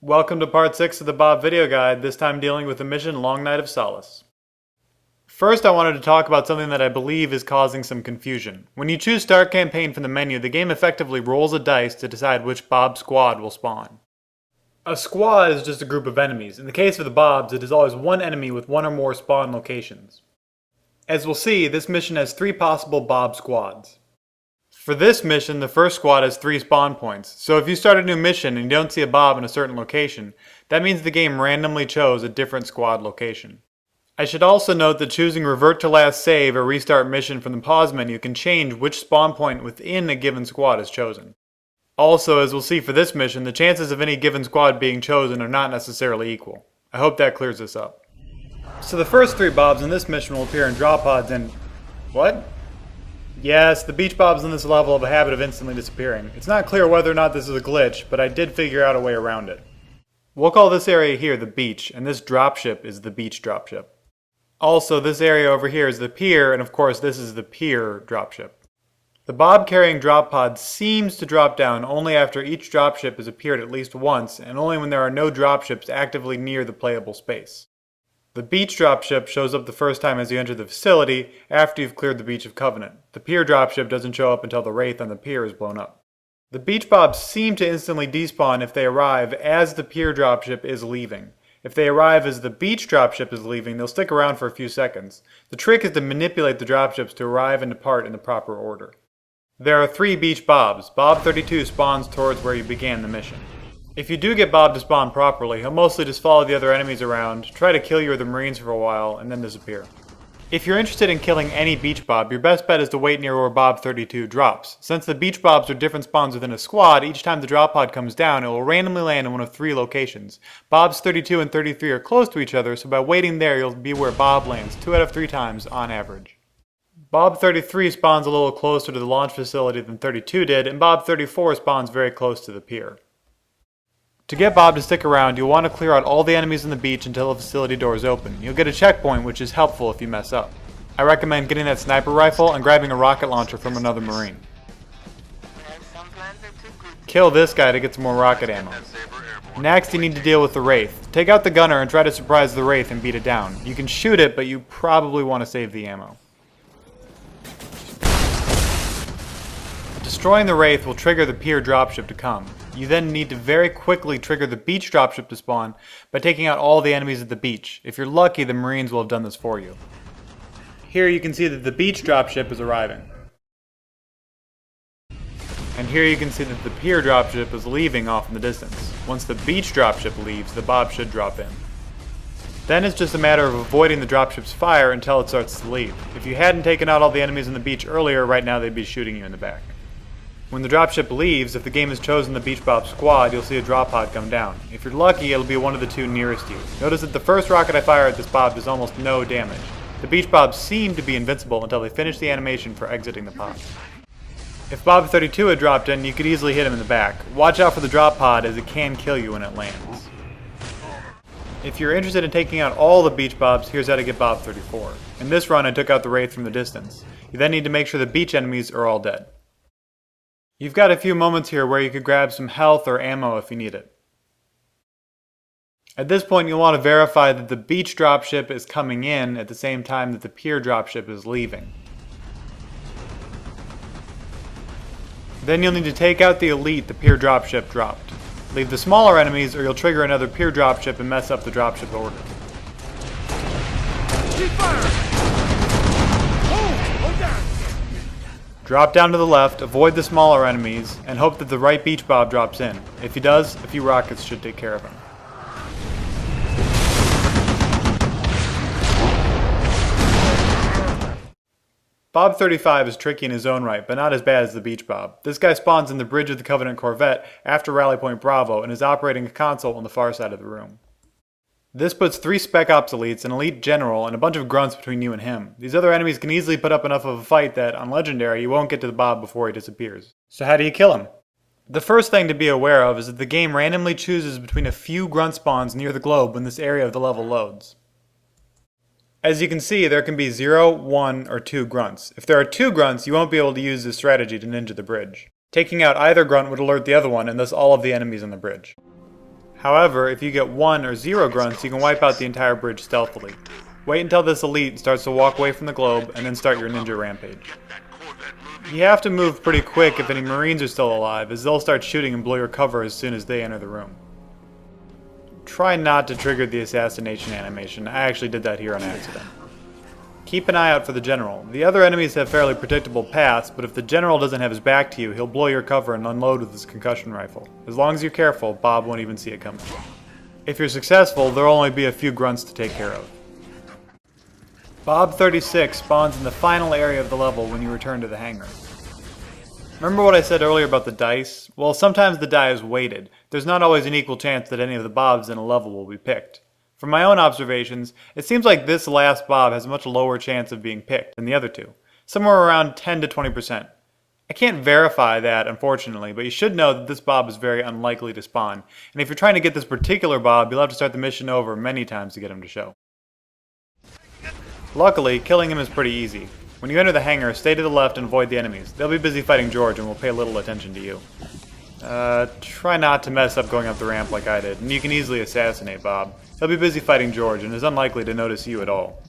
Welcome to part 6 of the Bob video guide, this time dealing with the mission Long Night of Solace. First, I wanted to talk about something that I believe is causing some confusion. When you choose Start Campaign from the menu, the game effectively rolls a dice to decide which Bob squad will spawn. A squad is just a group of enemies. In the case of the Bobs, it is always one enemy with one or more spawn locations. As we'll see, this mission has 3 possible Bob squads. For this mission, the first squad has 3 spawn points, so if you start a new mission and you don't see a Bob in a certain location, that means the game randomly chose a different squad location. I should also note that choosing Revert to Last Save or Restart Mission from the pause menu can change which spawn point within a given squad is chosen. Also, as we'll see for this mission, the chances of any given squad being chosen are not necessarily equal. I hope that clears this up. So the first 3 Bobs in this mission will appear in drop pods and... What? Yes, the beach Bobs in this level have a habit of instantly disappearing. It's not clear whether or not this is a glitch, but I did figure out a way around it. We'll call this area here the beach, and this dropship is the beach dropship. Also, this area over here is the pier, and of course this is the pier dropship. The Bob carrying drop pod seems to drop down only after each dropship has appeared at least once, and only when there are no dropships actively near the playable space. The beach dropship shows up the first time as you enter the facility, after you've cleared the Beach of Covenant. The pier dropship doesn't show up until the wraith on the pier is blown up. The beach Bobs seem to instantly despawn if they arrive as the pier dropship is leaving. If they arrive as the beach dropship is leaving, they'll stick around for a few seconds. The trick is to manipulate the dropships to arrive and depart in the proper order. There are 3 beach Bobs. Bob 32 spawns towards where you began the mission. If you do get Bob to spawn properly, he'll mostly just follow the other enemies around, try to kill you or the Marines for a while, and then disappear. If you're interested in killing any beach Bob, your best bet is to wait near where Bob 32 drops. Since the beach Bobs are different spawns within a squad, each time the drop pod comes down, it will randomly land in one of 3 locations. Bobs 32 and 33 are close to each other, so by waiting there you'll be where Bob lands 2 out of 3 times on average. Bob 33 spawns a little closer to the launch facility than 32 did, and Bob 34 spawns very close to the pier. To get Bob to stick around, you'll want to clear out all the enemies on the beach until the facility doors open. You'll get a checkpoint, which is helpful if you mess up. I recommend getting that sniper rifle and grabbing a rocket launcher from another Marine. Kill this guy to get some more rocket ammo. Next, you need to deal with the wraith. Take out the gunner and try to surprise the wraith and beat it down. You can shoot it, but you probably want to save the ammo. Destroying the wraith will trigger the pier dropship to come. You then need to very quickly trigger the beach dropship to spawn by taking out all the enemies at the beach. If you're lucky, the Marines will have done this for you. Here you can see that the beach dropship is arriving. And here you can see that the pier dropship is leaving off in the distance. Once the beach dropship leaves, the Bob should drop in. Then it's just a matter of avoiding the dropship's fire until it starts to leave. If you hadn't taken out all the enemies on the beach earlier, right now they'd be shooting you in the back. When the dropship leaves, if the game has chosen the Beach Bob squad, you'll see a drop pod come down. If you're lucky, it'll be one of the 2 nearest you. Notice that the first rocket I fire at this Bob does almost no damage. The Beach Bobs seem to be invincible until they finish the animation for exiting the pod. If Bob 32 had dropped in, you could easily hit him in the back. Watch out for the drop pod as it can kill you when it lands. If you're interested in taking out all the Beach Bobs, here's how to get Bob 34. In this run, I took out the wraith from the distance. You then need to make sure the beach enemies are all dead. You've got a few moments here where you could grab some health or ammo if you need it. At this point, you'll want to verify that the beach dropship is coming in at the same time that the pier dropship is leaving. Then you'll need to take out the elite the pier dropship dropped. Leave the smaller enemies or you'll trigger another pier dropship and mess up the dropship order. Keep fire! Drop down to the left, avoid the smaller enemies, and hope that the right beach Bob drops in. If he does, a few rockets should take care of him. Bob 35 is tricky in his own right, but not as bad as the beach Bob. This guy spawns in the bridge of the Covenant Corvette after Rally Point Bravo and is operating a console on the far side of the room. This puts 3 Spec Ops elites, an elite general, and a bunch of grunts between you and him. These other enemies can easily put up enough of a fight that, on Legendary, you won't get to the Bob before he disappears. So how do you kill him? The first thing to be aware of is that the game randomly chooses between a few grunt spawns near the globe when this area of the level loads. As you can see, there can be 0, 1, or 2 grunts. If there are 2 grunts, you won't be able to use this strategy to ninja the bridge. Taking out either grunt would alert the other one, and thus all of the enemies on the bridge. However, if you get 1 or 0 grunts, you can wipe out the entire bridge stealthily. Wait until this elite starts to walk away from the globe, and then start your ninja rampage. You have to move pretty quick if any Marines are still alive, as they'll start shooting and blow your cover as soon as they enter the room. Try not to trigger the assassination animation. I actually did that here on accident. Keep an eye out for the general. The other enemies have fairly predictable paths, but if the general doesn't have his back to you, he'll blow your cover and unload with his concussion rifle. As long as you're careful, Bob won't even see it coming. If you're successful, there'll only be a few grunts to take care of. Bob 36 spawns in the final area of the level when you return to the hangar. Remember what I said earlier about the dice? Well, sometimes the die is weighted. There's not always an equal chance that any of the Bobs in a level will be picked. From my own observations, it seems like this last Bob has a much lower chance of being picked than the other two, somewhere around 10 to 20%. I can't verify that, unfortunately, but you should know that this Bob is very unlikely to spawn, and if you're trying to get this particular Bob, you'll have to start the mission over many times to get him to show. Luckily, killing him is pretty easy. When you enter the hangar, stay to the left and avoid the enemies. They'll be busy fighting George and will pay little attention to you. Try not to mess up going up the ramp like I did, and you can easily assassinate Bob. He'll be busy fighting George and is unlikely to notice you at all.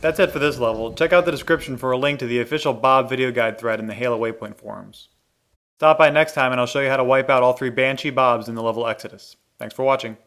That's it for this level. Check out the description for a link to the official Bob video guide thread in the Halo Waypoint forums. Stop by next time and I'll show you how to wipe out all 3 Banshee Bobs in the level Exodus. Thanks for watching.